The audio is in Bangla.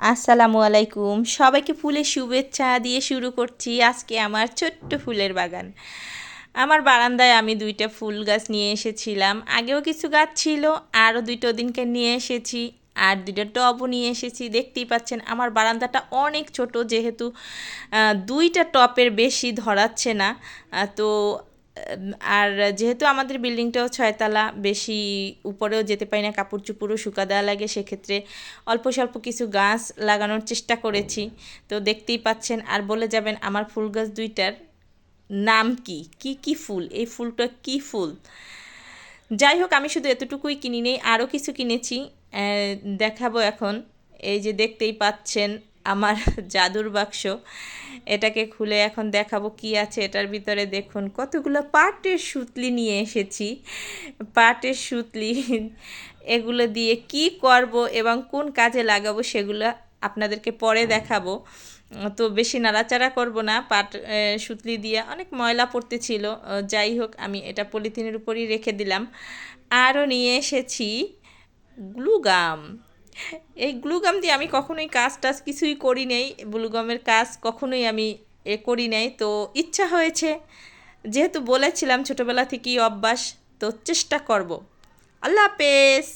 আসসালামু আলাইকুম, সবাইকে ফুলের শুভেচ্ছা দিয়ে শুরু করছি আজকে আমার ছোট্ট ফুলের বাগান। আমার বারান্দায় আমি দুইটা ফুল গাছ নিয়ে এসেছিলাম, আগেও কিছু গাছ ছিল, আরও দুটো দিনকে নিয়ে এসেছি, আর দুইটা টবও নিয়ে এসেছি। দেখতেই পাচ্ছেন আমার বারান্দাটা অনেক ছোট, যেহেতু দুইটা টপের বেশি ধরাচ্ছে না। তো আর যেহেতু আমাদের বিল্ডিংটাও ছয়তলা, বেশি উপরেও যেতে পারি না, কাপড় চুপড়ও শুকা দেওয়া লাগে, সেক্ষেত্রে অল্প স্বল্প কিছু গাছ লাগানোর চেষ্টা করেছি। তো দেখতেই পাচ্ছেন, আর বলে যাবেন আমার ফুল গাছ দুইটার নাম কি, কি কি ফুল, এই ফুলটা কি ফুল। যাই হোক, আমি শুধু এতটুকুই কিনি নেই, আরও কিছু কিনেছি, দেখাবো এখন। এই যে দেখতেই পাচ্ছেন আমার জাদুর বাক্স, এটাকে খুলে এখন দেখাবো কি আছে এটার ভিতরে। দেখুন কতগুলো পাটের সুতলি নিয়ে এসেছি, পাটের সুতলি। এগুলো দিয়ে কি করব এবং কোন কাজে লাগাবো সেগুলো আপনাদেরকে পরে দেখাবো। তো বেশি নাড়াচাড়া করব না, পাট সুতলি দিয়ে অনেক ময়লা পড়তেছিল। যাই হোক, আমি এটা পলিথিনের উপরই রেখে দিলাম। আরও নিয়ে এসেছি গ্লুগাম। এই গ্লুগাম দিয়ে আমি কখনোই কাজ টাজ কিছুই করি নাই, গ্লুগামের কাজ কখনোই আমি করি নাই। তো ইচ্ছা হয়েছে, যেহেতু বলেছিলাম ছোটোবেলা থেকেই অভ্যাস, তো চেষ্টা করব। আল্লাহ হাফেজ।